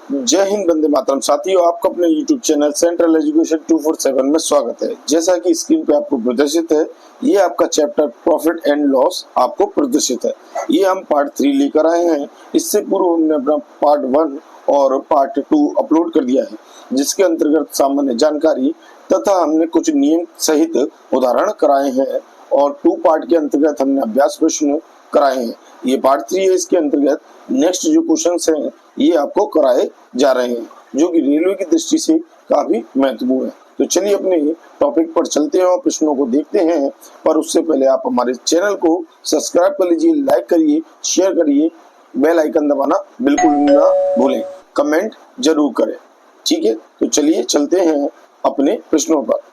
जय हिंद, वंदे मातरम। साथियों, आपका अपने YouTube चैनल सेंट्रल एजुकेशन 247 में स्वागत है। जैसा कि स्क्रीन पे आपको प्रदर्शित है, ये आपका चैप्टर प्रॉफिट एंड लॉस आपको प्रदर्शित है। ये हम पार्ट 3 लेकर आए हैं। इससे पूर्व हमने अपना पार्ट 1 और पार्ट 2 अपलोड कर दिया है, जिसके अंतर्गत सामान्य जानकारी तथा हमने कुछ नियम सहित उदाहरण कराए हैं और 2 पार्ट के अंतर्गत हमने अभ्यास प्रश्न कराए हैं। ये पार्ट 3 है। इसके अंतर्गत नेक्स्ट जो क्वेश्चंस हैं ये आपको कराए जा रहे हैं, जो कि रेलवे की दृष्टि से काफी महत्वपूर्ण है। तो चलिए अपने टॉपिक पर चलते हैं और प्रश्नों को देखते हैं। पर उससे पहले आप हमारे चैनल को सब्सक्राइब कर लीजिए, लाइक करिए, शेयर करिए, बेल आइकन दबाना बिल्कुल ना भूलें, कमेंट जरूर करें। ठीक है, तो चलिए चलते हैं अपने प्रश्नों पर।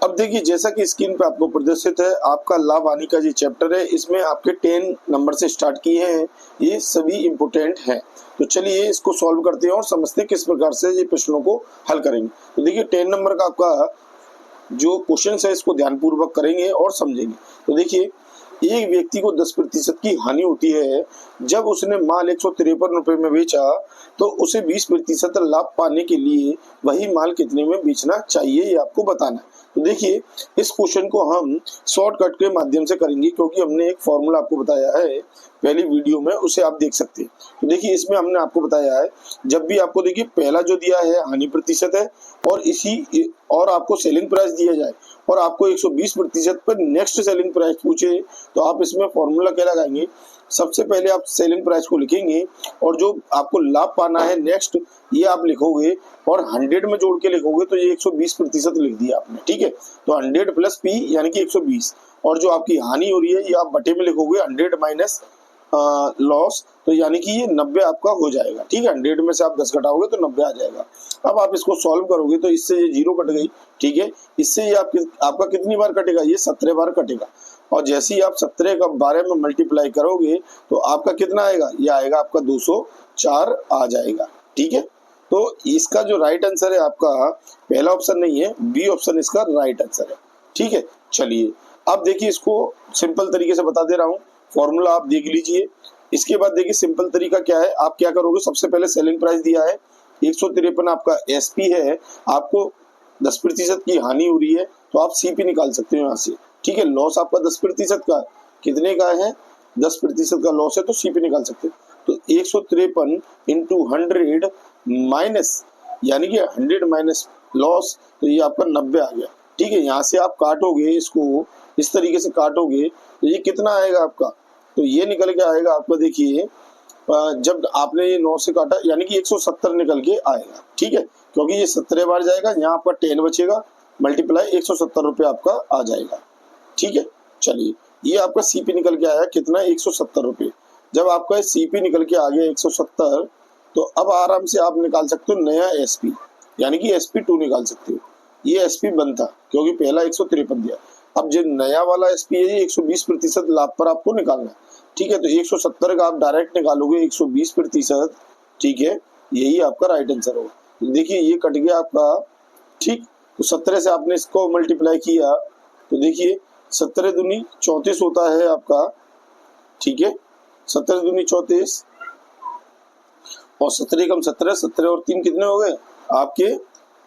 अब देखिए, जैसा कि स्क्रीन पे आपको प्रदर्शित है, आपका लाभ हानि का जो चैप्टर है, इसमें आपके 10 नंबर से स्टार्ट किए हैं। ये सभी इंपोर्टेंट हैं। तो चलिए इसको सॉल्व करते हैं और समझते हैं किस प्रकार से ये प्रश्नों को हल करेंगे। तो देखिए 10 नंबर का आपका जो क्वेश्चन है, इसको ध्यानपूर्वक करेंगे और समझेंगे। तो देखिए, एक व्यक्ति को 10% की हानि होती है जब उसने माल 153 रुपए में बेचा, तो उसे 20% लाभ पाने के लिए वही माल कितने में बेचना चाहिए, ये आपको बताना है। तो देखिए, इस क्वेश्चन को हम शॉर्टकट के माध्यम से करेंगे, क्योंकि हमने एक फॉर्मूला आपको बताया है पहली वीडियो में, उसे आप देख सकते हैं। तो देखिए, इसमें हमने आपको बताया है, जब भी आपको देखिए पहला जो दिया है हानि प्रतिशत है और आपको सेलिंग प्राइस दिया जाए और आपको 120% पर नेक्स्ट सेलिंग प्राइस पूछे, तो आप इसमें फॉर्मूला क्या लगाएंगे। सबसे पहले आप सेलिंग प्राइस को लिखेंगे और जो आपको लाभ पाना है नेक्स्ट, ये आप लिखोगे और 100 में जोड़ के लिखोगे, तो ये 120% लिख दिया आपने। ठीक है, तो 100 प्लस P यानी कि 120, और जो आपकी हानि हो रही है ये आप बटे में लिखोगे 100 माइनस लॉस, तो यानी कि ये 90 आपका हो जाएगा। ठीक है, 100 में से आप 10 घटाओगे तो 90 आ जाएगा। अब आप इसको सॉल्व करोगे तो इससे ये 0 कट गई। ठीक है, इससे ये आपका कितनी बार कटेगा, ये 17 बार कटेगा। और जैसे ही आप 17 का 12 में मल्टीप्लाई करोगे तो आपका कितना आएगा, ये आएगा आपका 204 आ जाएगा। ठीक है, तो इसका जो राइट आंसर है आपका पहला ऑप्शन नहीं है, बी ऑप्शन इसका राइट आंसर है। ठीक है, चलिए अब देखिए, इसको सिंपल तरीके से बता दे रहा हूँ। फॉर्मूला आप देख लीजिए। इसके बाद देखिए सिंपल तरीका क्या है, आप क्या करोगे, सबसे पहले सेलिंग प्राइस दिया है 153 आपका एसपी है, आपको 10% की हानि हो रही है, तो आप सीपी निकाल सकते हो यहाँ से। ठीक है, लॉस आपका 10% का कितने का है, 10% का लॉस है, तो सीपी निकाल सकते हो। तो 153 इंटू 100 माइनस, यानी कि 100 माइनस लॉस, तो ये आपका 90 आ गया। ठीक है, यहाँ से आप काटोगे, इसको इस तरीके से काटोगे तो ये कितना आएगा आपका, तो ये निकल के आएगा आपका। देखिए, जब आपने ये 9 से काटा यानी कि 170 निकल के आएगा। ठीक है, क्योंकि ये 17 बार जाएगा, यहाँ आपका 10 बचेगा, मल्टीप्लाई 170 रुपये आपका आ जाएगा। ठीक है, चलिए ये आपका सीपी निकल के आया कितना, 170 रुपये। जब आपका सीपी निकल के आ गया 170, तो अब आराम से आप निकाल सकते हो नया एसपी, यानी कि SP2 निकाल सकते हो। ये SP1 था क्योंकि पहला 153 दिया। अब जो नया वाला एसपी है, ये 120% लाभ पर आपको निकालना है। ठीक है, तो 170 का आप डायरेक्ट निकालोगे 120%। ठीक है, यही आपका राइट आंसर होगा। तो देखिए ये कट गया आपका। ठीक, तो 17 से आपने इसको मल्टीप्लाई किया, तो देखिए 17 दूनी 34 होता है आपका। ठीक है, 17 दूनी 34 और 17 कम 17, 17 और 3 कितने हो गए आपके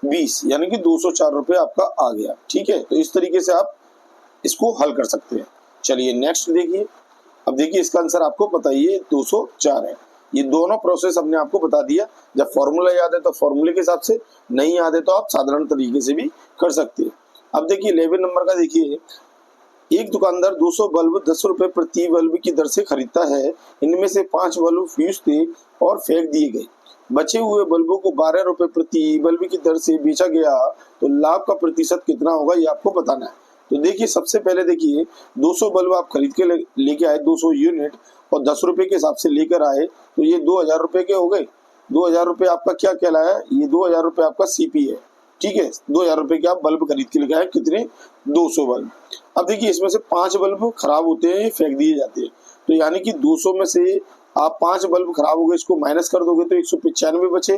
20, यानी कि 204 रुपये आपका आ गया। ठीक है, तो इस तरीके से आप इसको हल कर सकते हैं। चलिए नेक्स्ट देखिए। अब देखिए इसका आंसर आपको पता ही है, 204 है। ये दोनों प्रोसेस हमने आपको बता दिया। जब फॉर्मूला याद है तो फॉर्मूले के हिसाब से, नहीं याद है तो आप साधारण तरीके से भी कर सकते हैं। अब देखिए 11 नंबर का देखिए, एक दुकानदार 200 बल्ब 10 रुपए प्रति बल्ब की दर से खरीदता है। इनमें से 5 बल्ब फ्यूज थे और फेंक दिए गए। बचे हुए बल्बों को 12 रुपए प्रति बल्ब की दर से बेचा गया, तो लाभ का प्रतिशत कितना होगा, ये आपको बताना है। तो देखिए सबसे पहले देखिए 200 बल्ब आप खरीद के लेके आए, 200 यूनिट, और 10 रुपए के हिसाब से लेकर आए, तो ये 2000 रुपए के हो गए। 2000 रुपए आपका क्या कहलाया, ये 2000 रुपए आपका सीपी है। ठीक है, 2000 रुपए के आप बल्ब खरीद के लेके आए, कितने, 200 बल्ब। अब देखिए इसमें से 5 बल्ब खराब होते हैं, ये फेंक दिए जाते हैं, तो यानी कि 200 में से आप 5 बल्ब खराब हो गए, इसको माइनस कर दोगे तो 195 बचे,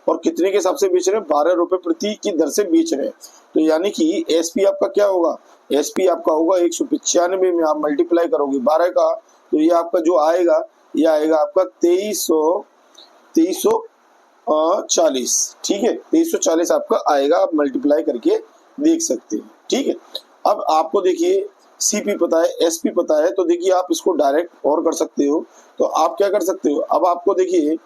और कितने के हिसाब से बेच रहे हैं, 12 रुपए प्रति की दर से बेच रहे हैं। तो यानी कि एसपी आपका क्या होगा, एसपी आपका होगा 195 में आप मल्टीप्लाई करोगे 12 का, तो ये आपका जो आएगा, ये आएगा आपका 2300 2340, ठीक है, 2340 आपका आएगा, आप मल्टीप्लाई करके देख सकते हैं, ठीक है। अब आपको देखिए सीपी पता है, एसपी पता है, तो देखिए आप इसको डायरेक्ट और कर सकते हो। तो आप क्या कर सकते हो, अब आपको देखिए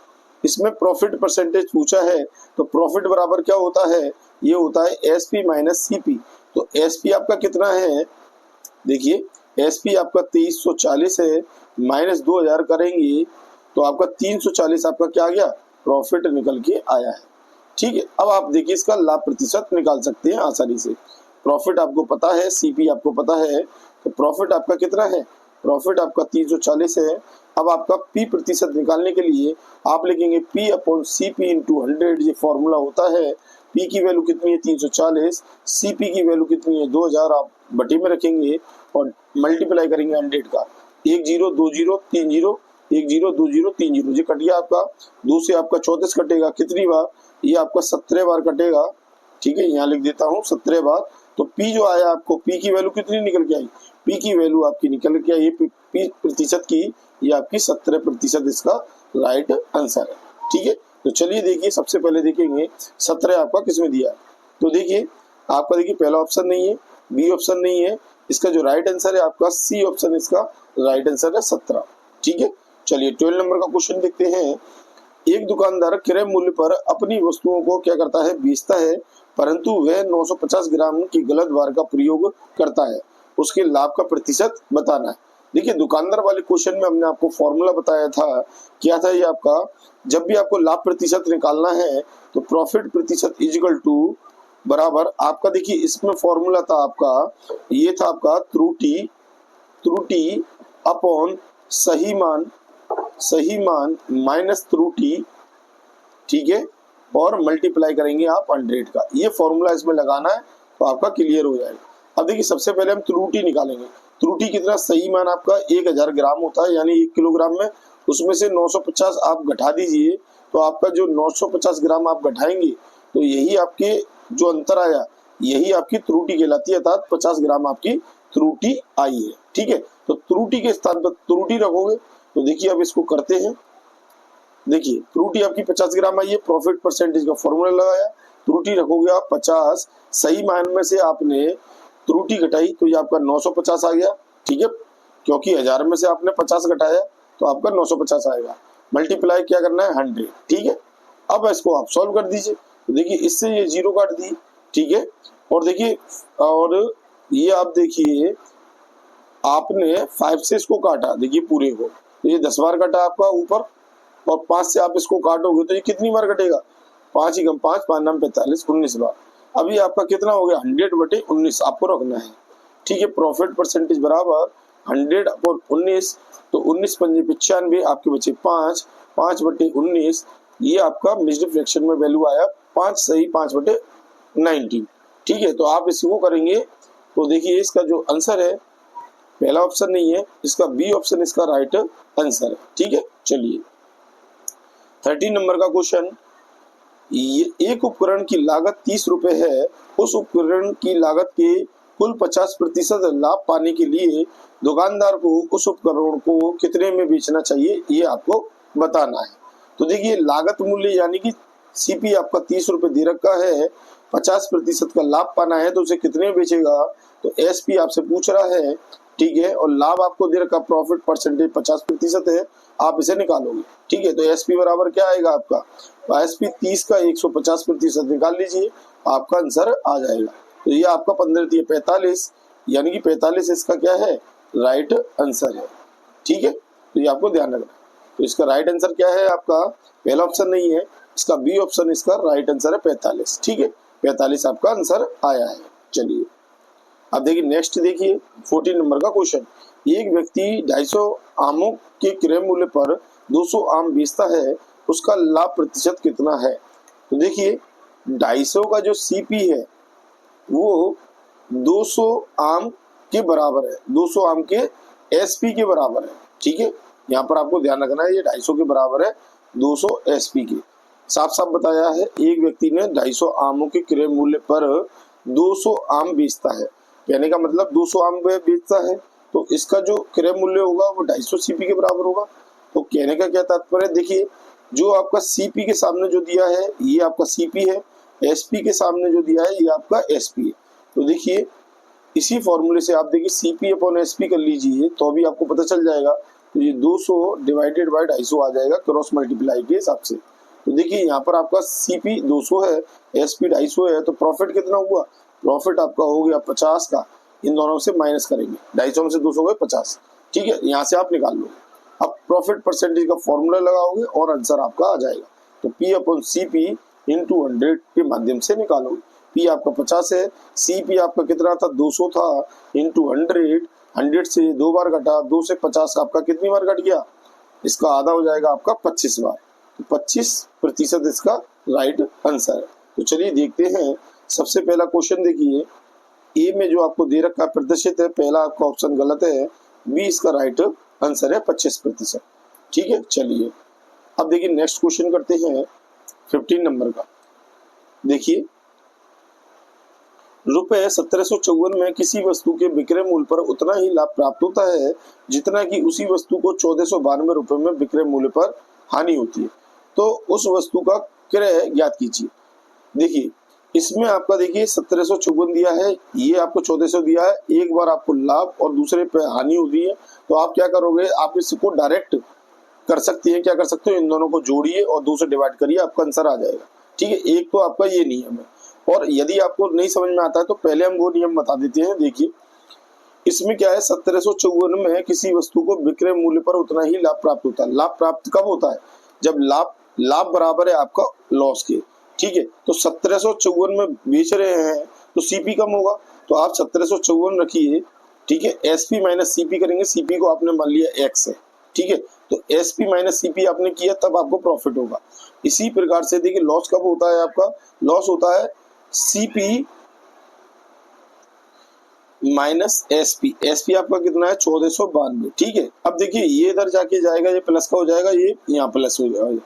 इसमें प्रॉफिट परसेंटेज पूछा है, तो प्रॉफिट बराबर क्या होता है, ये होता है एसपी माइनस सीपी। तो एसपी आपका कितना है, देखिए एसपी आपका 2340 है, माइनस 2000 करेंगे तो आपका 340 आपका क्या आ गया, प्रॉफिट निकल के आया है, ठीक है। अब आप देखिए इसका लाभ प्रतिशत निकाल सकते हैं आसानी से। प्रॉफिट आपको पता है, सीपी आपको पता है, तो प्रॉफिट आपका कितना है, प्रॉफिट आपका 340 है। अब आपका पी प्रतिशत निकालने के लिए आप लिखेंगे P upon C P into 100, ये फॉर्मूला होता है। पी की वैल्यू कितनी है 340, सीपी की वैल्यू कितनी है 2000, आप बटे में रखेंगे और मल्टीप्लाई करेंगे 100 का, 1 0 2 0 3 0, 1 0 2 0 3 0, ये कट गया आपका, 2 से आपका 34 कटेगा, कितनी बार, ये आपका 17 बार कटेगा, ठीक है, यहाँ लिख देता हूँ 17 बार। तो पी जो आया आपको, पी की वैल्यू कितनी निकल के आई, पी की वैल्यू आपकी निकल के आई पी प्रतिशत की, ये आपकी 17% इसका राइट आंसर है, ठीक है। तो चलिए देखिए सबसे पहले देखेंगे 17 आपका किसमें दिया है। तो देखिए आपका देखिए पहला ऑप्शन नहीं है, बी ऑप्शन नहीं है, इसका जो राइट आंसर है आपका सी ऑप्शन इसका राइट आंसर है 17, ठीक है। चलिए 12 नंबर का क्वेश्चन देखते हैं। एक दुकानदार क्रय मूल्य पर अपनी वस्तुओं को क्या करता है, बेचता है, परंतु वह 950 ग्राम की गलत भार का प्रयोग करता है, उसके लाभ का प्रतिशत बताना है। देखिए दुकानदार वाले क्वेश्चन में हमने आपको फॉर्मूला बताया था, क्या था ये आपका, जब भी आपको लाभ प्रतिशत निकालना है तो प्रॉफिट प्रतिशत इजिकल टू बराबर आपका, देखिए इसमें फॉर्मूला था आपका, ये था आपका त्रुटि अपॉन सही मान माइनस त्रुटि, ठीक है, और मल्टीप्लाई करेंगे आप 100 का, ये फॉर्मूला इसमें लगाना है तो आपका क्लियर हो जाएगा। अब देखिए सबसे पहले हम त्रुटि निकालेंगे। त्रुटि कितना, सही मान आपका 1000 ग्राम होता है, यानी 1 किलोग्राम में, उसमें से 950 आप घटा दीजिए, तो आपका जो 950 ग्राम आप घटाएंगे तो यही आपके जो अंतर आया, यही आपकी त्रुटि कहलाती है, अर्थात 50 ग्राम आपकी त्रुटि आई है, ठीक है। तो त्रुटि के स्थान पर त्रुटि रखोगे, तो देखिए अब इसको करते हैं। देखिए त्रुटि आपकी 50 ग्राम आई है, प्रॉफिट परसेंटेज का फॉर्मूला लगाया, त्रुटि रखोगे आप 50, सही मान में से आपने त्रुटि घटाई तो ये आपका 950 आ गया, ठीक है, क्योंकि 1000 में से आपने 50 घटाया तो आपका 950 आएगा, मल्टीप्लाई क्या करना है 100, ठीक है। अब इसको आप सॉल्व कर दीजिए, तो देखिए इससे ये 0 काट दी, ठीक है, और देखिए और ये आप देखिए आपने 5 से इसको काटा, देखिए पूरे को, तो ये 10 बार कटा आपका ऊपर, और 5 से आप इसको काटोगे तो ये कितनी बार कटेगा, 5 ही कम 5, 5 नाम 45, 19 बार। अभी आपका कितना हो गया, 100/19 आपको रखना है, ठीक है। प्रॉफिट परसेंटेज बराबर 100/19, तो 19 पंजे 95, आपके बचे 5, 5/19, ये आपका मिक्स्ड फ्रैक्शन में वैल्यू आया 5, सही 5/90, ठीक है। तो आप इसको करेंगे तो देखिए इसका जो आंसर है, पहला ऑप्शन नहीं है, इसका बी ऑप्शन इसका राइट आंसर है, ठीक है। चलिए 13 नंबर का क्वेश्चन, एक उपकरण की लागत 30 रुपए है, उस उपकरण की लागत के कुल 50% लाभ पाने के लिए दुकानदार को उस उपकरण को कितने में बेचना चाहिए, ये आपको बताना है। तो देखिए लागत मूल्य यानी कि सीपी आपका 30 रुपए दे रखा है, 50% का लाभ पाना है, तो उसे कितने में बेचेगा, तो एसपी आपसे पूछ रहा है, ठीक है, और लाभ आपको दे रखा प्रॉफिट परसेंटेज 50% है, आप इसे निकालोगे, ठीक है। तो एसपी बराबर क्या आएगा आपका, तो एसपी 30 का 150% निकाल लीजिए, आपका आंसर आ जाएगा। तो ये आपका 15 45, यानी कि 45 इसका क्या है, राइट आंसर है, ठीक है। तो ये आपको ध्यान रखना है। तो इसका राइट आंसर क्या है आपका, पहला ऑप्शन नहीं है, इसका बी ऑप्शन इसका राइट आंसर है 45, ठीक है, 45 आपका आंसर आया है। चलिए अब देखिए नेक्स्ट देखिए 14 नंबर का क्वेश्चन, एक व्यक्ति 250 आमों के क्रय मूल्य पर 200 आम बेचता है, उसका लाभ प्रतिशत कितना है। तो देखिए 250 का जो सीपी है वो 200 आम के बराबर है, 200 आम के एसपी के बराबर है, ठीक है। यहाँ पर आपको ध्यान रखना है, ये 250 के बराबर है 200 एसपी के, साफ साफ बताया है। एक व्यक्ति ने 250 आमों के क्रय मूल्य पर 200 आम बेचता है, कहने का मतलब 200 आम बेचता है, तो इसका जो क्रय मूल्य होगा वो 250 सीपी के बराबर होगा। तो कहने का क्या तात्पर्य, देखिए जो आपका सीपी के सामने जो दिया है ये आपका सीपी है, एसपी के सामने जो दिया है ये आपका एसपी है। तो देखिए इसी फॉर्मूले से आप देखिए सीपी अपॉन एसपी कर लीजिए तो अभी आपको पता चल जाएगा। तो ये 200 डिवाइडेड बाय 250 आ जाएगा क्रॉस मल्टीप्लाई के हिसाब से। तो देखिए यहाँ पर आपका सीपी 200 है, एसपी 250 है, तो प्रॉफिट कितना हुआ? प्रॉफिट आपका हो गया 50 का। इन दोनों से माइनस करेंगे, 250 में से 200 गए 50, ठीक है, यहाँ से आप निकाल लो। अब प्रॉफिट परसेंटेज का फॉर्मूला लगाओगे और आंसर आपका आ जाएगा। तो P upon C P into 100 के माध्यम से निकालोगे। पी आपका 50 है, सी पी आपका कितना था? 200 था, इंटू 100, 100 से 2 बार घटा, 2 से 50 आपका कितनी बार घट गया? इसका आधा हो जाएगा आपका 25 बार। तो 25% इसका राइट आंसर है। तो चलिए देखते हैं। सबसे पहला क्वेश्चन देखिए, ए में जो आपको दे रखा प्रदर्शित है, पहला आपका ऑप्शन गलत है, बी इसका राइट आंसर है 25%। ठीक है, चलिए अब देखिए नेक्स्ट क्वेश्चन करते हैं 15 नंबर का। देखिए रुपए 1754 में किसी वस्तु के विक्रय मूल्य पर उतना ही लाभ प्राप्त होता है जितना कि उसी वस्तु को 1492 रुपए में विक्रय मूल्य पर हानि होती है। तो उस वस्तु का क्रय ज्ञात कीजिए। देखिए इसमें आपका देखिए 1754 दिया है, ये आपको 1400 दिया है, एक बार आपको लाभ और दूसरे पे हानि होती है। तो आप क्या करोगे, आप इसको डायरेक्ट कर सकते हैं, क्या कर सकते हो, इन दोनों को जोड़िए और 2 से डिवाइड करिए, आपका आंसर आ जाएगा। ठीक है, एक तो आपका ये नियम है। और यदि आपको नहीं समझ में आता है तो पहले हम वो नियम बता देते हैं। देखिए इसमें क्या है, 1754 में किसी वस्तु को विक्रय मूल्य पर उतना ही लाभ प्राप्त होता है। लाभ प्राप्त कब होता है? जब लाभ बराबर है आपका लॉस के। ठीक है, तो 1754 में बेच रहे हैं तो सीपी कम होगा, तो आप 1754 रखिए। ठीक है, एसपी माइनस सीपी करेंगे, सीपी को आपने मान लिया एक्स है। ठीक है, तो एसपी माइनस सीपी आपने किया तब आपको प्रॉफिट होगा। इसी प्रकार से देखिए लॉस कब होता है आपका? लॉस होता है सीपी माइनस एसपी। एसपी आपका कितना है? 1492। ठीक है, अब देखिए ये इधर जाके जाएगा, ये प्लस का हो जाएगा, ये यहाँ प्लस हो जाएगा।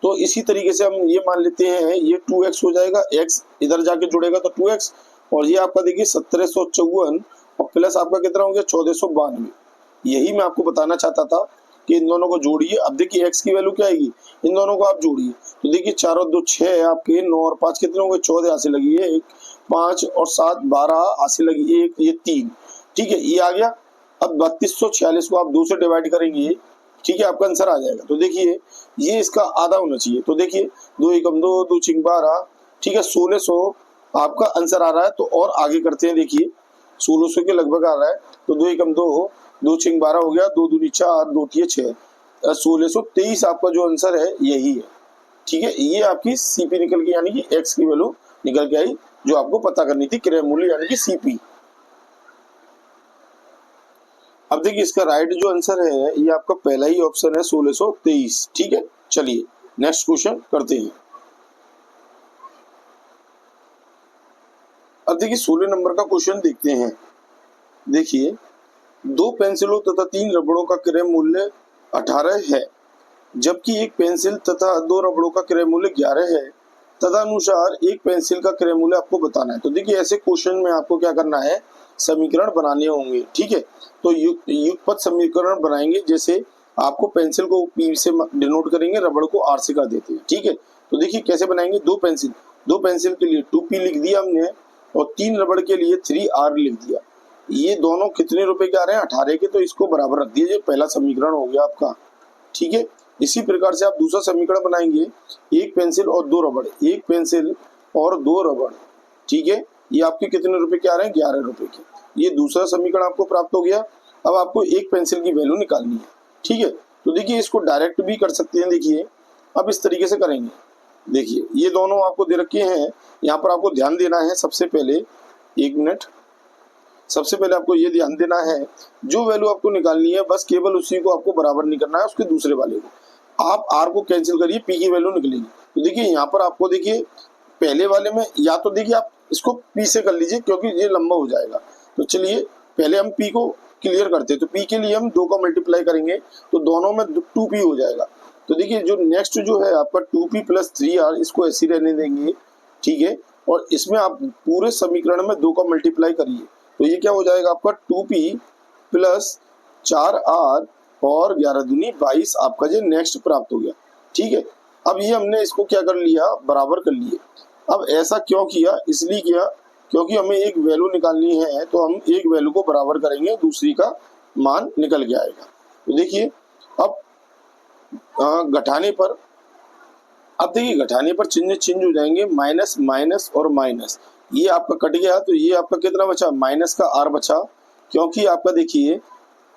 तो इसी तरीके से हम ये मान लेते हैं ये 2x हो जाएगा, x इधर जाके जुड़ेगा तो 2x, और ये आपका देखिए 1754 और प्लस आपका कितना हो गया? 1492। यही मैं आपको बताना चाहता था कि इन दोनों को जोड़िए। अब देखिए x की वैल्यू क्या आएगी, इन दोनों को आप जोड़िए। तो देखिए 4 और 2 6 आपके, 9 और 5 कितने होंगे? 14 हासिल लगी है, 5 और 7 12 हासिल लगी 1, ये 3। ठीक है, ये आ गया। अब 3246 को आप 2 से डिवाइड करेंगे, ठीक है, आपका आंसर आ जाएगा। तो देखिए ये इसका आधा होना चाहिए। तो देखिए 2 एकम 2, 2 छिंग 12, ठीक है, 1600 आपका आंसर आ रहा है। तो और आगे करते हैं, देखिए 1600 के लगभग आ रहा है। तो 2 एकम 2, 2 छिंग 12 हो गया, 2 दूनी 4, 2 तिये 6, 1623 आपका जो आंसर है यही है। ठीक है, ये आपकी सीपी निकल के, यानी कि एक्स की वैल्यू निकल के आई जो आपको पता करनी थी, क्रय मूल्य यानी कि सीपी। अब देखिए इसका राइट जो आंसर है ये आपका पहला ही ऑप्शन है 1623। ठीक है, चलिए नेक्स्ट क्वेश्चन करते हैं। अब देखिए 16 नंबर का क्वेश्चन देखते हैं। देखिए 2 पेंसिलों तथा 3 रबड़ों का क्रय मूल्य 18 है, जबकि एक पेंसिल तथा 2 रबड़ों का क्रय मूल्य 11 है। तदनुसार एक पेंसिल का क्रय मूल्य आपको बताना है। तो देखिए ऐसे क्वेश्चन में आपको क्या करना है, समीकरण बनाने होंगे। ठीक है, तो युगपत समीकरण बनाएंगे। जैसे आपको पेंसिल को पी से डिनोट करेंगे, रबड़ को आर से कर देते हैं। ठीक है, तो देखिए कैसे बनाएंगे। 2 पेंसिल के लिए 2p लिख दिया हमने, और 3 रबड़ के लिए 3r लिख दिया। ये दोनों कितने रुपए के आ रहे हैं? 18 के। तो इसको बराबर रख दीजिए, पहला समीकरण हो गया आपका। ठीक है, इसी प्रकार से आप दूसरा समीकरण बनाएंगे, 1 पेंसिल और 2 रबड़, 1 पेंसिल और 2 रबड़। ठीक है, ये आपके कितने रुपए के आ रहे हैं? 11 रुपए के। ये दूसरा समीकरण आपको प्राप्त हो गया। अब आपको 1 पेंसिल की वैल्यू निकालनी है। ठीक है, तो देखिए इसको डायरेक्ट भी कर सकते हैं। देखिए अब इस तरीके से करेंगे। देखिए ये दोनों आपको दे रखे हैं, यहाँ पर आपको ध्यान देना है। सबसे पहले 1 मिनट, सबसे पहले आपको ये ध्यान देना है, जो वैल्यू आपको निकालनी है बस केवल उसी को आपको बराबर नहीं करना है उसके दूसरे वाले को। आप r को कैंसिल करिए, p की वैल्यू निकलेगी। तो देखिए यहाँ पर आपको देखिए पहले वाले में, या तो देखिए आप इसको p से कर लीजिए क्योंकि ये लंबा हो जाएगा। तो चलिए पहले हम p को क्लियर करते हैं। तो p के लिए हम 2 का मल्टीप्लाई करेंगे तो दोनों में 2p हो जाएगा। तो देखिए जो नेक्स्ट जो है आपका 2p प्लस 3r, इसको ऐसे रहने देंगे। ठीक है, और इसमें आप पूरे समीकरण में 2 का मल्टीप्लाई करिए। तो ये क्या हो जाएगा आपका 2p प्लस 4r और 11 दूनी 22 आपका जो नेक्स्ट प्राप्त हो गया। ठीक है, अब ये हमने इसको क्या कर लिया, बराबर कर लिए। अब ऐसा क्यों किया, इसलिए किया क्योंकि हमें एक वैल्यू निकालनी है, तो हम एक वैल्यू को बराबर करेंगे, दूसरी का मान निकल के आएगा। तो देखिए अब घटाने पर, अब देखिए घटाने पर चिन्ह चेंज हो जाएंगे, माइनस माइनस और माइनस, ये आपका कट गया, तो ये आपका कितना बचा, माइनस का आर बचा, क्योंकि आपका देखिए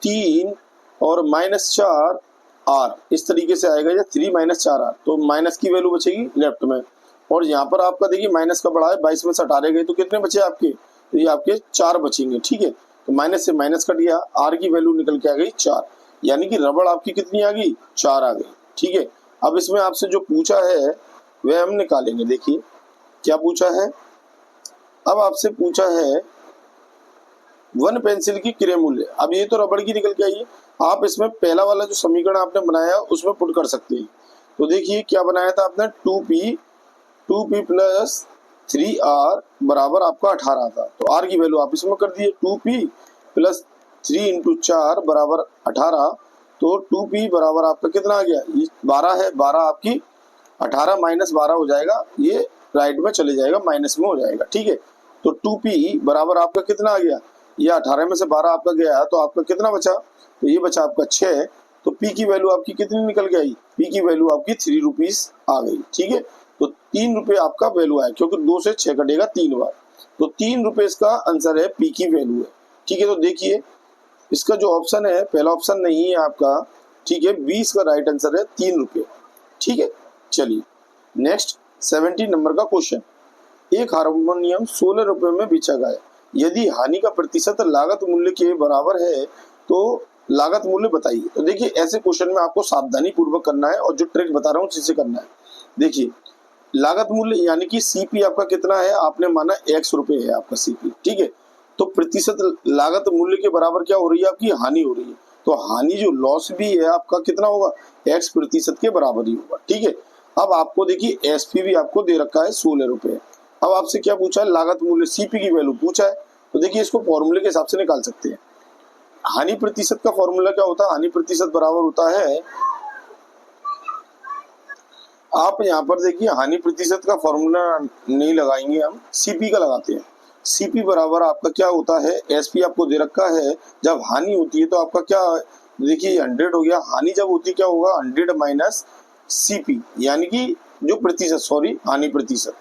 3 और -4 आर इस तरीके से आएगा, या 3 - 4 आर, तो माइनस की वैल्यू बचेगी लेफ्ट में। और यहाँ पर आपका देखिए माइनस का बढ़ा है, 22 में से 18 गए तो कितने बचे आपके, तो ये आपके 4 बचेंगे। ठीक है, तो माइनस से माइनस कट गया, आर की वैल्यू निकल के आ गई 4, यानी कि रबड़ आपकी कितनी आ गई, 4 आ गई। ठीक है, अब इसमें आपसे जो पूछा है वह हम निकालेंगे। देखिए क्या पूछा है, अब आपसे पूछा है 1 पेंसिल की क्रय मूल्य। अब ये तो रबड़ की निकल के आई है, आप इसमें पहला वाला जो समीकरण आपने बनाया उसमें पुट कर सकते हैं। तो देखिए क्या बनाया था आपने, 2p प्लस 3r बराबर आपका 18 था, तो r की वैल्यू आप इसमें कर दिए, 2p प्लस 3 इंटू 4 बराबर 18, तो 2p बराबर आपका कितना आ गया, ये 12 है, 12 आपकी 18 माइनस 12 हो जाएगा, ये राइट में चले जाएगा, माइनस में हो जाएगा। ठीक है, तो 2p बराबर आपका कितना आ गया, ये 18 में से 12 आपका गया, तो आपका कितना बचा, तो ये बचा आपका 6, तो p की वैल्यू आपकी कितनी निकल के आई, p की वैल्यू आपकी 3 रुपीज आ गई। ठीक है, तो 3 रुपये आपका वैल्यू आया, क्योंकि 2 से 6 कटेगा 3 बार, तो 3 रुपये इसका आंसर है, p की वैल्यू है। ठीक है, तो देखिए इसका जो ऑप्शन है, पहला ऑप्शन नहीं है आपका, ठीक है, 20 का राइट आंसर है 3 रुपये। ठीक है, चलिए नेक्स्ट 17 नंबर का क्वेश्चन, एक हारमोनियम 16 रुपये में बेचा गया, यदि हानि का प्रतिशत लागत मूल्य के बराबर है तो लागत मूल्य बताइए। तो देखिए ऐसे क्वेश्चन में आपको सावधानी पूर्वक करना है, और जो ट्रिक बता रहा हूँ उसी से करना है। देखिए लागत मूल्य यानी कि सीपी आपका कितना है, आपने माना x रुपये है आपका सीपी। ठीक है, तो प्रतिशत लागत मूल्य के बराबर क्या हो रही है, आपकी हानि हो रही है, तो हानि जो लॉस भी है आपका कितना होगा, x प्रतिशत के बराबर ही होगा। ठीक है, अब आपको देखिए एसपी भी आपको दे रखा है 16 रुपये। अब आपसे क्या पूछा है, लागत मूल्य सीपी की वैल्यू पूछा है, तो देखिए इसको फॉर्मूले के हिसाब से निकाल सकते हैं। हानि प्रतिशत का फॉर्मूला क्या होता है, हानि प्रतिशत बराबर होता है, आप यहाँ पर देखिए हानि प्रतिशत का फॉर्मूला नहीं लगाएंगे, हम सीपी का लगाते हैं। सीपी बराबर आपका क्या होता है, एसपी आपको दे रखा है, जब हानि होती है तो आपका क्या, देखिए 100 हो गया, हानि जब होती है क्या होगा, 100 माइनस सीपी, यानी कि जो प्रतिशत, सॉरी हानि प्रतिशत।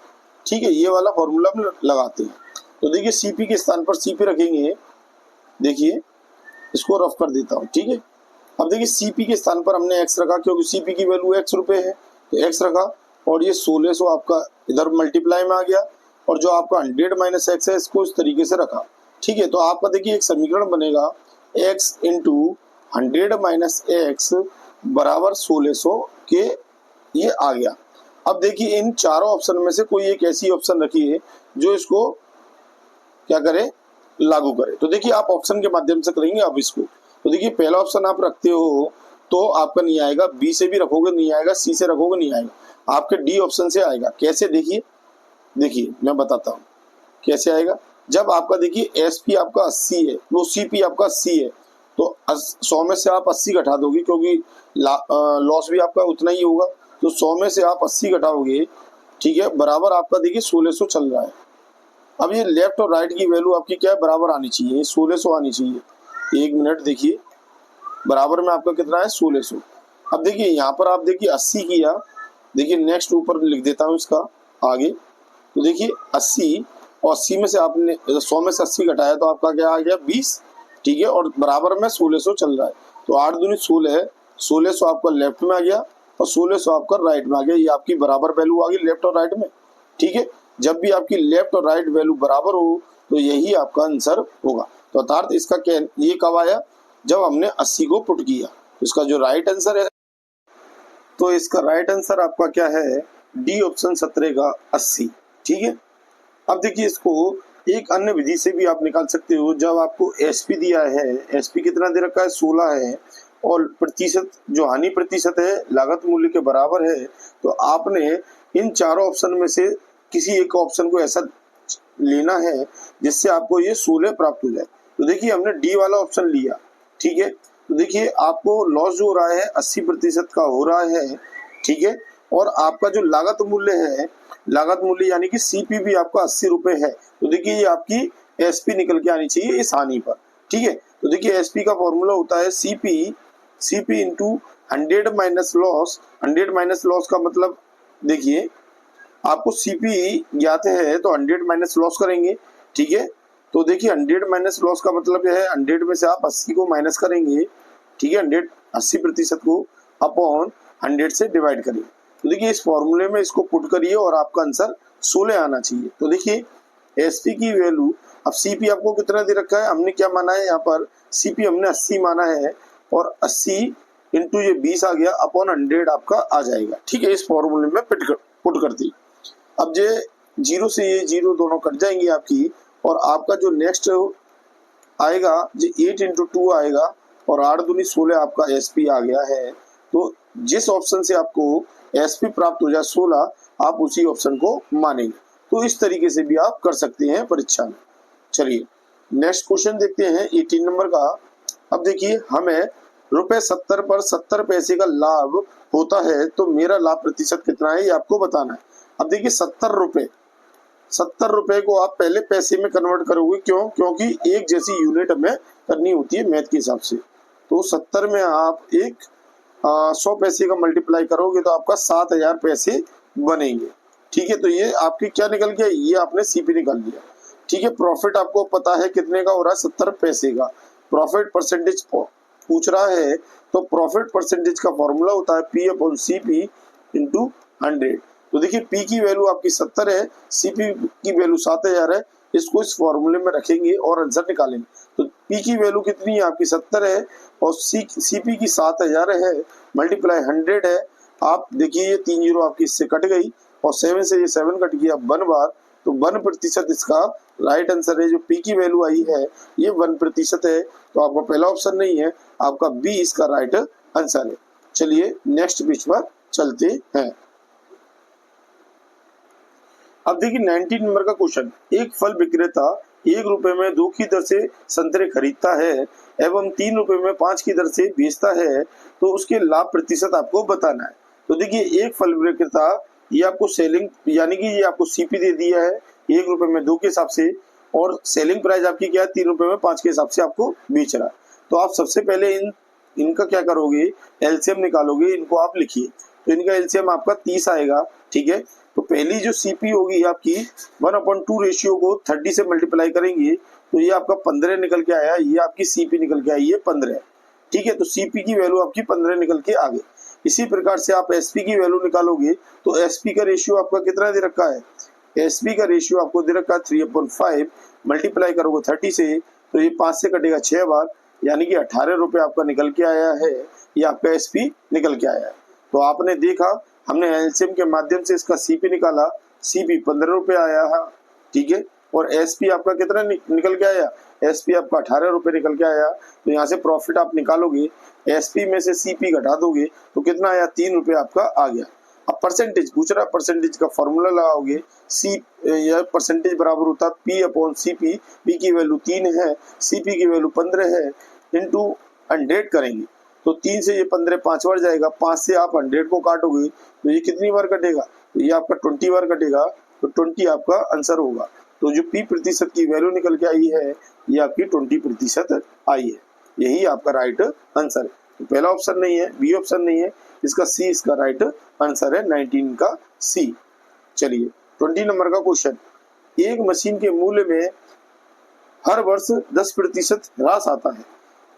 ठीक है, ये वाला फॉर्मूला हम लगाते हैं। तो देखिए सीपी के स्थान पर सीपी रखेंगे, देखिए इसको रफ कर देता हूँ। ठीक है, अब देखिए सीपी के स्थान पर हमने एक्स रखा, क्योंकि सीपी की वैल्यू x रुपये है, तो x रखा, और ये 1600 आपका इधर मल्टीप्लाई में आ गया, और जो आपका 100 माइनस एक्स है इसको इस तरीके से रखा। ठीक है, तो आपका देखिए एक समीकरण बनेगा, x इंटू 100 माइनस एक्स बराबर 1600 के, ये आ गया। अब देखिए इन चारों ऑप्शन में से कोई एक ऐसी ऑप्शन रखिए जो इसको क्या करे, लागू करे। तो देखिए आप ऑप्शन के माध्यम से करेंगे आप इसको। तो देखिए पहला ऑप्शन आप रखते हो तो आपका नहीं आएगा, बी से भी रखोगे नहीं आएगा, सी से रखोगे नहीं आएगा, आपके डी ऑप्शन से आएगा। कैसे, देखिए देखिए मैं बताता हूँ कैसे आएगा। जब आपका देखिए एसपी आपका 80 है, वो सीपी आपका 80 है, तो 100 में से आप 80 घटा दोगे, क्योंकि लॉस भी आपका उतना ही होगा, तो 100 में से आप 80 घटाओगे। ठीक है, बराबर आपका देखिए 1600 चल रहा है। अब ये लेफ्ट और राइट की वैल्यू आपकी क्या है, बराबर आनी चाहिए, 1600 आनी चाहिए। एक मिनट, देखिए बराबर में आपका कितना है, 1600। अब देखिए यहाँ पर आप देखिए 80 किया, देखिए नेक्स्ट ऊपर लिख देता हूँ इसका आगे। तो देखिए 80 और 80 में से आपने 100 में से 80 घटाया तो आपका क्या आ गया, 20। ठीक है, और बराबर में 1600 चल रहा है, तो 8 दूनी 16 है, 1600 आपका लेफ्ट में आ गया और 1600 आपका राइट में आ गया। ये आपकी बराबर वैल्यू आ गई लेफ्ट और राइट में। ठीक है, जब भी आपकी लेफ्ट और राइट वैल्यू बराबर हो तो यही आपका आंसर होगा। तो अर्थात इसका क्या, ये कब आया, जब हमने 80 को पुट किया। इसका जो राइट आंसर है, तो इसका राइट आंसर आपका क्या है, डी ऑप्शन 17 का 80। ठीक है, अब देखिए इसको एक अन्य विधि से भी आप निकाल सकते हो। जब आपको एसपी दिया है, एसपी कितना दे रखा है, 16 है, और प्रतिशत जो हानि प्रतिशत है लागत मूल्य के बराबर है, तो आपने इन चारों ऑप्शन में से किसी एक ऑप्शन को ऐसा लेना है जिससे आपको ये 16 प्राप्त हो जाए। तो देखिए हमने डी वाला ऑप्शन लिया। ठीक है, तो देखिए आपको लॉस जो हो रहा है 80% का हो रहा है। ठीक है, और आपका जो लागत मूल्य है, लागत मूल्य यानी कि सीपी भी आपका 80 रुपए है। तो देखिए ये आपकी एसपी निकल के आनी चाहिए इस हानि पर। ठीक है, तो देखिए एसपी का फॉर्मूला होता है CP into 100 minus loss. 100 minus loss का मतलब देखिए आपको सीपी ज्ञात है तो 100 माइनस लॉस करेंगे। ठीक है, तो देखिए 100 माइनस लॉस का मतलब है 100 में से आप 80 को माइनस करेंगे। ठीक है, 80% को अपॉन 100 से डिवाइड करिए। तो देखिए इस फॉर्मूले में इसको पुट करिए और आपका आंसर 16 आना चाहिए। तो देखिए एसपी की वैल्यू, अब सीपी आपको कितना दे रखा है, हमने क्या माना है यहाँ पर, सीपी हमने 80 माना है और 80 इंटू ये 20 आ गया अपॉन 100 आपका आ जाएगा। ठीक है, इस फॉर्मूले में पुट कर दी। अब ये जीरो से ये जीरो दोनों कट जाएंगे आपकी, और आपका जो नेक्स्ट आएगा जो 8 इंटू 2 आएगा और 8 दूनी 16 आपका एसपी आ गया है। तो जिस ऑप्शन से आपको एसपी प्राप्त हो जाए 16, आप उसी ऑप्शन को मानेंगे। तो इस तरीके से भी आप कर सकते हैं परीक्षा में। चलिए नेक्स्ट क्वेश्चन देखते हैं 18 नंबर का। अब देखिए हमें ₹70 पर 70 पैसे का लाभ होता है तो मेरा लाभ प्रतिशत कितना है ये आपको बताना है। अब देखिए 70 रुपए को आप पहले पैसे में कन्वर्ट करोगे, क्यों, क्योंकि एक जैसी यूनिट हमें करनी होती है मैथ के हिसाब से। तो 70 में आप 100 पैसे का मल्टीप्लाई करोगे तो आपका 7000 पैसे बनेंगे। ठीक है, तो ये आपकी क्या निकल गया, ये आपने सीपी निकाल लिया। ठीक है, प्रॉफिट आपको पता है कितने का हो रहा है, 70 पैसे का। प्रॉफिट परसेंटेज पूछ रहा है तो प्रॉफिट परसेंटेज का फॉर्मूला होता है पी अपॉन सीपी इंटू 100। तो देखिए पी की वैल्यू आपकी 70 है, सीपी की वैल्यू 7000 है। इसको इस फॉर्मूले में रखेंगे और आंसर निकालेंगे। तो पी की वैल्यू कितनी है आपकी 70 है और सीपी की 7000 है, मल्टीप्लाई 100 है। आप देखिए ये 3 जीरो आपकी इससे कट गई और 7 से ये 7 कट गया 1 बार, तो 1% इसका राइट आंसर है। जो पी की वैल्यू आई है ये 1% है, तो आपका पहला ऑप्शन नहीं है, आपका बी इसका राइट आंसर है। चलिए नेक्स्ट पेज पर चलते हैं। अब देखिए 19 नंबर का क्वेश्चन। एक फल विक्रेता 1 रुपए में 2 की दर से संतरे खरीदता है एवं 3 रुपए में 5 की दर से बेचता है, तो उसके लाभ प्रतिशत आपको बताना है। तो देखिए एक फल विक्रेता, ये आपको सेलिंग यानी कि ये आपको सीपी दे दिया है 1 रुपए में 2 के हिसाब से, और सेलिंग प्राइस आपकी क्या है 3 रुपए में 5 के हिसाब से आपको बेच रहा है। तो आप सबसे पहले इनका क्या करोगे, एलसीएम निकालोगे, इनको आप लिखिए। तो इनका एलसीएम आपका 30 आएगा। ठीक है, तो पहली जो सीपी होगी आपकी 1/2 रेशियो को 30 से मल्टीप्लाई करेंगे तो ये आपका 15 निकल के आया, ये आपकी सीपी निकल के आई है 15। ठीक है, तो सीपी की वैल्यू आपकी 15 निकल के आ गई। इसी प्रकार से आप एसपी की वैल्यू निकालोगे तो एसपी का रेशियो आपका कितना दे रखा है, एसपी का रेशियो आपको दे रखा है 3/5, मल्टीप्लाई करोगे 30 से तो ये 5 से कटेगा 6 बार, यानी कि 18 रुपए आपका निकल के आया है, ये आपका एसपी निकल के आया है। तो आपने देखा हमने एलसीएम के माध्यम से इसका सीपी निकाला, सीपी 15 रुपए आया है। ठीक है, और एसपी आपका कितना निकल के आया, एसपी आपका 18 रुपए निकल के आया। तो यहाँ से प्रॉफिट आप निकालोगे, एसपी में से सीपी घटा दोगे तो कितना आया, 3 रुपए आपका आ गया। अब परसेंटेज पूछ रहा है, परसेंटेज का फॉर्मूला लगाओगे, यह परसेंटेज बराबर होता है पी अपॉन सीपी। पी की वैल्यू 3 है, सीपी की वैल्यू 15 है, इंटू 100 करेंगे तो 3 से ये 15 5 बार जाएगा, 5 से आप 100 को काटोगे तो ये कितनी बार कटेगा, तो ये आपका 20 बार कटेगा, तो 20 आपका आंसर होगा। तो जो पी प्रतिशत की वैल्यू निकल के आई है ये आपकी 20% आई है, यही आपका राइट आंसर है। तो पहला ऑप्शन नहीं है, बी ऑप्शन नहीं है, इसका सी इसका राइट आंसर है, 19 का सी। चलिए 20 नंबर का क्वेश्चन। एक मशीन के मूल्य में हर वर्ष 10% ह्रास आता है,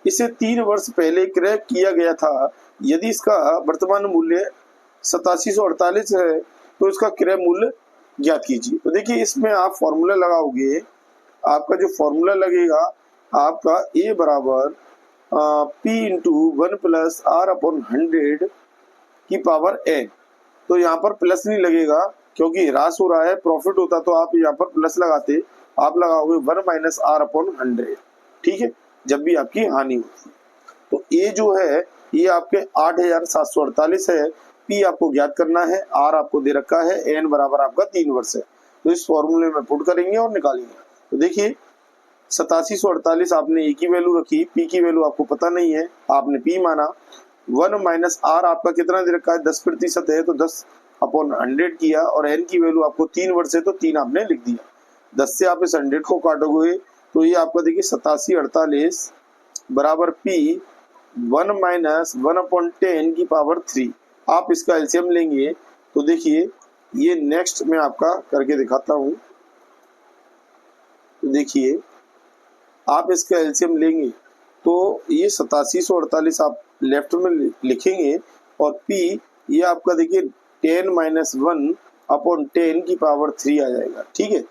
इसे 3 वर्ष पहले क्रय किया गया था। यदि इसका वर्तमान मूल्य 8748 है तो इसका क्रय मूल्य ज्ञात कीजिए। तो देखिए इसमें आप फॉर्मूला लगाओगे, आपका जो फॉर्मूला लगेगा आपका ए बराबर P into 1 plus R upon 100 की पावर एन। तो यहाँ पर प्लस नहीं लगेगा क्योंकि ह्रास हो रहा है, प्रॉफिट होता तो आप यहाँ पर प्लस लगाते, आप लगाओगे 1 माइनस आर अपॉन 100। ठीक है, जब भी आपकी हानि होती है। तो ए जो है ये आपके 8748 है, पी आपको ज्ञात करना है, आर आपको दे रखा है, एन बराबर आपका 3 वर्ष है। तो इस फॉर्मूले में पुट करेंगे और निकालेंगे। तो देखिए 8748 आपने ए की वैल्यू रखी, पी की वैल्यू आपको पता नहीं है, आपने पी माना। 1 माइनस आर आपका कितना दे रखा है, 10% है, तो 10 अपॉन 100 किया और n की वैल्यू आपको 3 वर्ड से तो 3 आपने लिख दिया। 10 से आप इस 100 को काटोगे तो ये आपका देखिए 8748 बराबर p 1 माइनस 1/10 की पावर 3। आप इसका एलसीएम लेंगे तो देखिए ये नेक्स्ट में आपका करके दिखाता हूँ। तो देखिए आप इसका एलसीएम लेंगे तो ये 8748 आप लेफ्ट में लिखेंगे और p ये आपका देखिए 10 माइनस 1/10 की पावर 3 आ जाएगा। ठीक है,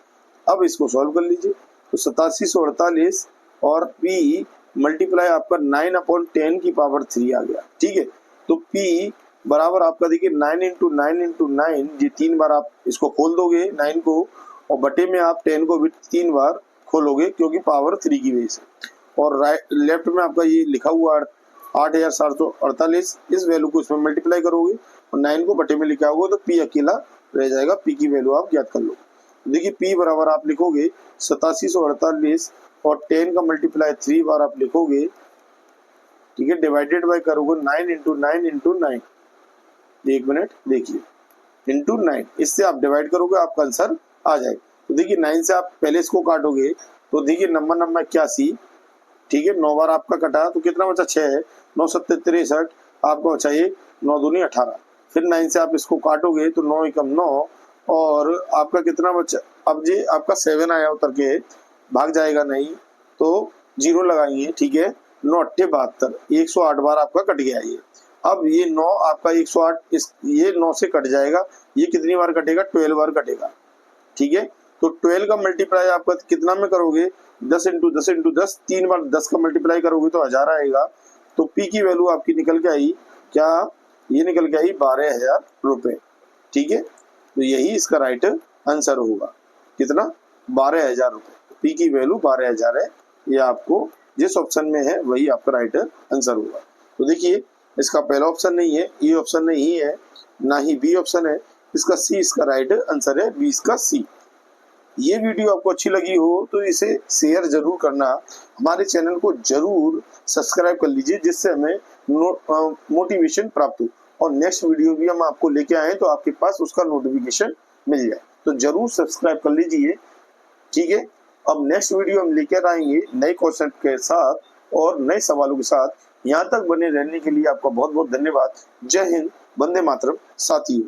अब इसको सॉल्व कर लीजिए तो 8748 और p मल्टीप्लाई आपका 9/10 की पावर 3 आ गया। ठीक है, तो p बराबर आपका देखिए 9 इंटू 9 इंटू 9, ये 3 बार आप इसको खोल दोगे 9 को और बटे में आप 10 को भी 3 बार खोलोगे क्योंकि पावर 3 की वजह से। और राइट लेफ्ट में आपका ये लिखा हुआ 8748, इस वैल्यू को इसमें मल्टीप्लाई करोगे और 9 को बटे में लिखा होगा तो p अकेला रह जाएगा। p की वैल्यू आप ज्ञात कर लो। देखिए p बराबर आप लिखोगे 8748 और 10 का मल्टीप्लाई 3 बार आप लिखोगे। ठीक है, डिवाइडेड बाय करोगे 9 इंटू 9 इंटू 9, एक मिनट देखिए, इंटू 9, इससे आप डिवाइड करोगे आपका आंसर आ जाएगा। तो देखिए 9 से आप पहले इसको काटोगे तो देखिए नंबर 81। ठीक है, 9 बार आपका कटा तो कितना बचा 6 है, 9 7 63 आपको बचा ये 9 दूनी 18। फिर 9 से आप इसको काटोगे तो 9 एकम 9 और आपका कितना बचा, अब ये आपका 7 आया उतर के, भाग जाएगा नहीं तो 0 लगाएंगे। ठीक है, 9 8 72, 108 बार आपका कट गया ये। अब ये 9 आपका 108 ये 9 से कट जाएगा, ये कितनी बार कटेगा 12 बार कटेगा। ठीक है, तो 12 का मल्टीप्लाई आपका कितना में करोगे 10 इंटू 10 इंटू 10, 3 बार 10 का मल्टीप्लाई करोगे तो 1000 आएगा। तो p की वैल्यू आपकी निकल के आई क्या, ये निकल के आई 12,000 रुपए। ठीक है, तो यही इसका राइट आंसर होगा, कितना 12,000 रुपए। p की वैल्यू 12,000 है, ये आपको जिस ऑप्शन में है वही आपका राइट आंसर होगा। तो देखिए इसका पहला ऑप्शन नहीं है, ए ऑप्शन नहीं है, ना ही बी ऑप्शन है, इसका सी इसका राइट आंसर है, 20 का सी। ये वीडियो आपको अच्छी लगी हो तो इसे शेयर जरूर करना, हमारे चैनल को जरूर सब्सक्राइब कर लीजिए जिससे हमें मोटिवेशन प्राप्त हो और नेक्स्ट वीडियो भी हम आपको लेके आए तो आपके पास उसका नोटिफिकेशन मिल जाए। तो जरूर सब्सक्राइब कर लीजिए। ठीक है, अब नेक्स्ट वीडियो हम लेकर आएंगे नए कॉन्सेप्ट के साथ और नए सवालों के साथ। यहाँ तक बने रहने के लिए आपका बहुत बहुत धन्यवाद। जय हिंद, वंदे मातरम साथियों।